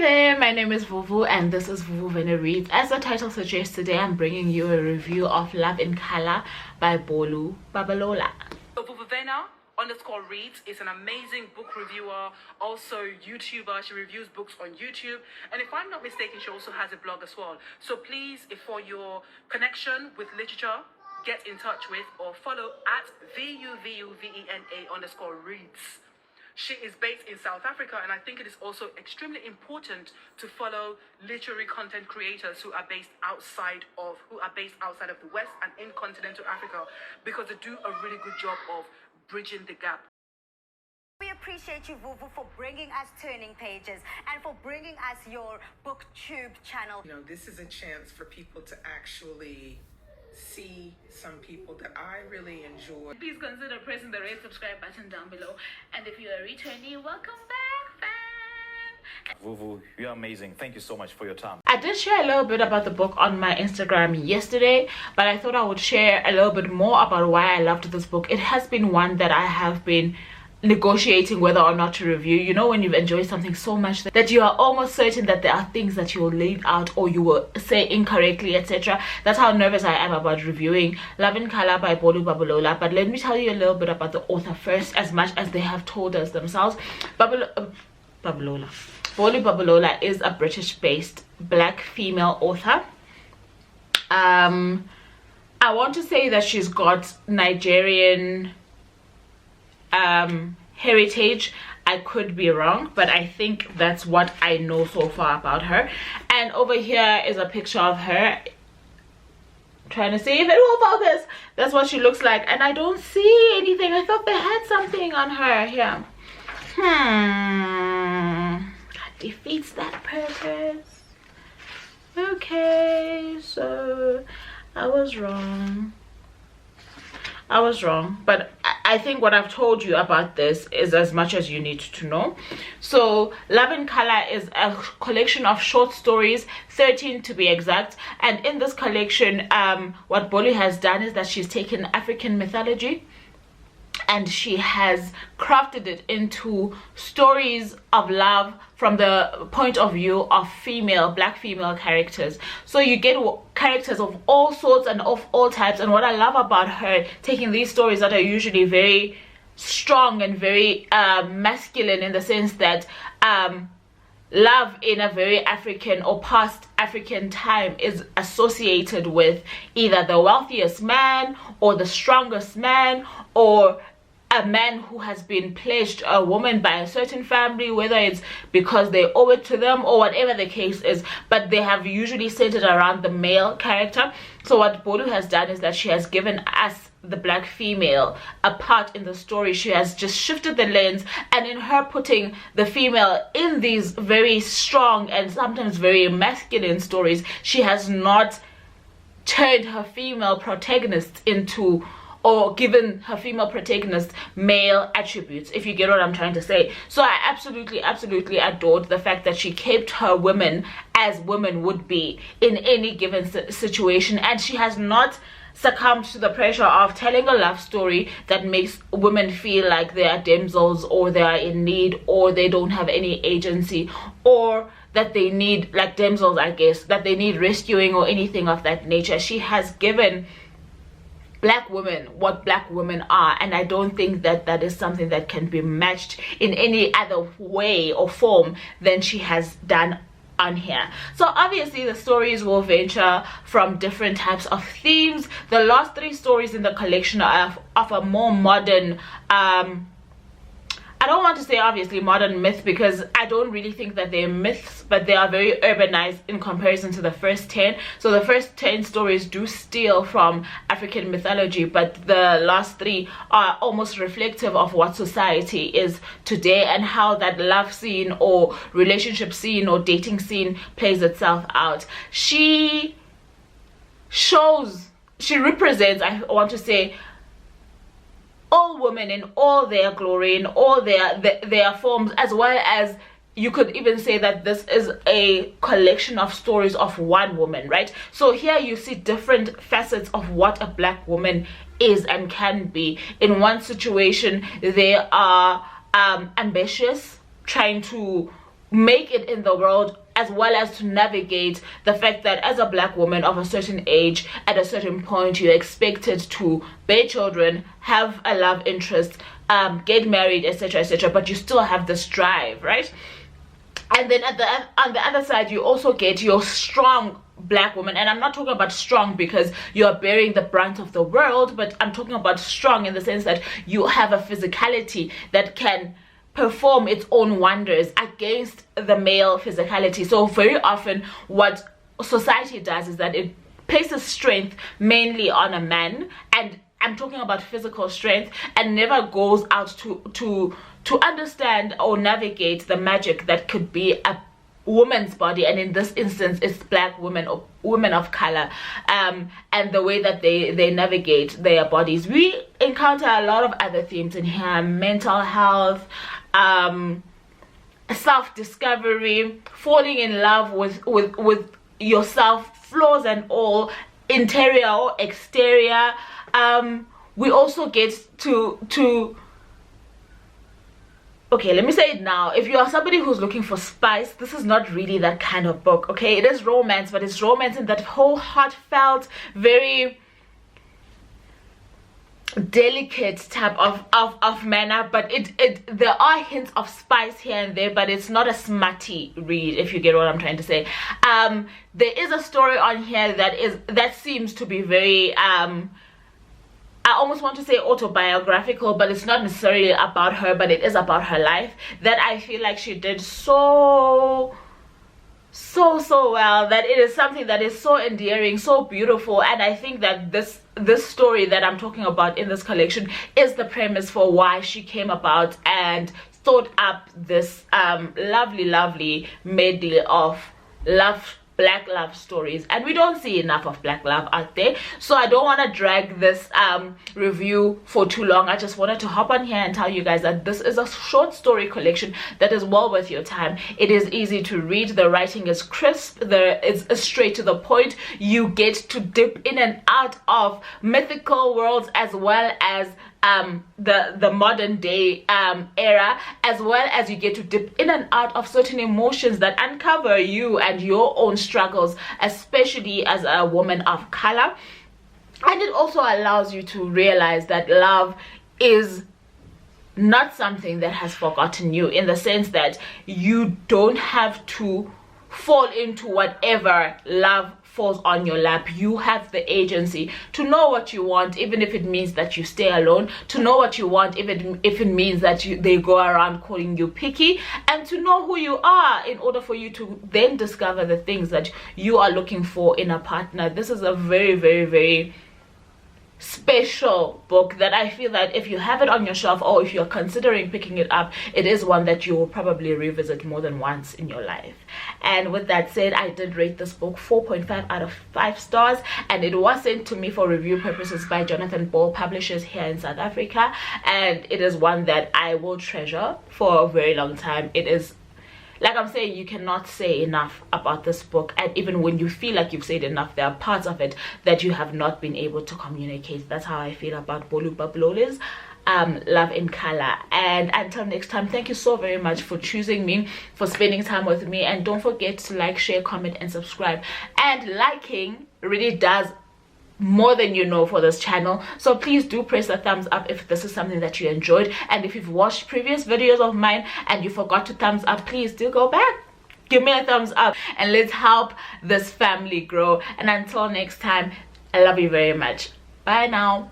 there, my name is Vuvu and this is Vuvu Vena Reads. As the title suggests, today I'm bringing you a review of Love in Color by Bolu Babalola. So Vuvu Vena _reads is an amazing book reviewer, also YouTuber. She reviews books on YouTube, and if I'm not mistaken, she also has a blog as well. So please, if for your connection with literature, get in touch with or follow at VUVUVENA_reads. She is based in South Africa, and I think it is also extremely important to follow literary content creators who are based outside of the West and in continental Africa, because they do a really good job of bridging the gap. We appreciate you, Vuvu, for bringing us Turning Pages and for bringing us your BookTube channel. You know, this is a chance for people to actually see some people that I really enjoy. Please consider pressing the red subscribe button down below, and if you're a returnee, welcome back, fam. Vuvu, you're amazing. Thank you so much for your time. I did share a little bit about the book on my Instagram yesterday, but I thought I would share a little bit more about why I loved this book. It has been one that I have been negotiating whether or not to review. You know, when you've enjoyed something so much that you are almost certain that there are things that you will leave out or you will say incorrectly, etc. That's how nervous I am about reviewing Love in Color by Bolu Babalola. But let me tell you a little bit about the author first, as much as they have told us themselves. Bolu Babalola is a British-based black female author. I want to say that she's got Nigerian heritage. I could be wrong, but I think that's what I know so far about her. And over here is a picture of her. I'm trying to see if it will focus. That's what she looks like, and I don't see anything. I thought they had something on her here. That defeats that purpose. Okay, so I was wrong, but I think what I've told you about this is as much as you need to know. So Love in Color is a collection of short stories, 13 to be exact, and in this collection what Bolu has done is that she's taken African mythology and she has crafted it into stories of love from the point of view of black female characters. So you get characters of all sorts and of all types. And what I love about her taking these stories that are usually very strong and very masculine, in the sense that love in a very African or past African time is associated with either the wealthiest man or the strongest man, or a man who has been pledged a woman by a certain family, whether it's because they owe it to them or whatever the case is, but they have usually centered around the male character. So what Bolu has done is that she has given us, the black female, a part in the story. She has just shifted the lens, and in her putting the female in these very strong and sometimes very masculine stories, she has not turned her female protagonist into, or given her female protagonist male attributes, if you get what I'm trying to say. So I absolutely adored the fact that she kept her women as women would be in any given situation, and she has not succumbed to the pressure of telling a love story that makes women feel like they are damsels, or they are in need, or they don't have any agency, or that they need, like damsels I guess, that they need rescuing or anything of that nature. She has given black women what black women are, and I don't think that that is something that can be matched in any other way or form than she has done on here. So obviously the stories will venture from different types of themes. The last 3 stories in the collection are of a more modern, I don't want to say obviously modern myth, because I don't really think that they're myths, but they are very urbanized in comparison to the first 10. So the first 10 stories do steal from African mythology, but the last 3 are almost reflective of what society is today and how that love scene or relationship scene or dating scene plays itself out. She represents, I want to say, all women in all their glory, in all their forms, as well as you could even say that this is a collection of stories of one woman, right? So here you see different facets of what a black woman is and can be. In one situation, they are ambitious, trying to make it in the world, as well as to navigate the fact that as a black woman of a certain age, at a certain point, you're expected to bear children, have a love interest, get married, etc., etc., but you still have this drive, right? And then on the other side, you also get your strong black woman. And I'm not talking about strong because you're bearing the brunt of the world, but I'm talking about strong in the sense that you have a physicality that can perform its own wonders against the male physicality. So very often what society does is that it places strength mainly on a man, and I'm talking about physical strength, and never goes out to understand or navigate the magic that could be a woman's body, and in this instance it's black women or women of color, and the way that they navigate their bodies. We encounter a lot of other themes in here: mental health, self-discovery, falling in love with yourself, flaws and all, interior or exterior. We also get to okay, let me say it now. If you are somebody who's looking for spice, this is not really that kind of book, okay? It is romance, but it's romance in that whole heartfelt, very delicate type of manner, but there are hints of spice here and there, but it's not a smutty read, if you get what I'm trying to say. There is a story on here that seems to be very I almost want to say autobiographical, but it's not necessarily about her, but it is about her life, that I feel like she did so well, that it is something that is so endearing, so beautiful. And I think that this story that I'm talking about in this collection is the premise for why she came about and thought up this lovely medley of black love stories. And we don't see enough of black love out there, so I don't want to drag this review for too long. I just wanted to hop on here and tell you guys that this is a short story collection that is well worth your time. It is easy to read, the writing is crisp, it's straight to the point. You get to dip in and out of mythical worlds, as well as the modern day era, as well as you get to dip in and out of certain emotions that uncover you and your own struggles, especially as a woman of color. And it also allows you to realize that love is not something that has forgotten you, in the sense that you don't have to fall into whatever love falls on your lap. You have the agency to know what you want, even if it means that you stay alone, to know what you want even if it means that they go around calling you picky, and to know who you are in order for you to then discover the things that you are looking for in a partner. This is a very, very, very special book that I feel that if you have it on your shelf, or if you're considering picking it up, it is one that you will probably revisit more than once in your life. And with that said, I did rate this book 4.5 out of 5 stars, and it was sent to me for review purposes by Jonathan Ball Publishers here in South Africa, and it is one that I will treasure for a very long time. It is, like I'm saying, you cannot say enough about this book, and even when you feel like you've said enough, there are parts of it that you have not been able to communicate. That's how I feel about Bolu Babalola's Love in Color. And until next time, thank you so very much for choosing me, for spending time with me, and don't forget to like, share, comment and subscribe. And liking really does more than you know for this channel, so please do press the thumbs up if this is something that you enjoyed. And if you've watched previous videos of mine and you forgot to thumbs up, please do go back, give me a thumbs up, and let's help this family grow. And until next time, I love you very much. Bye now.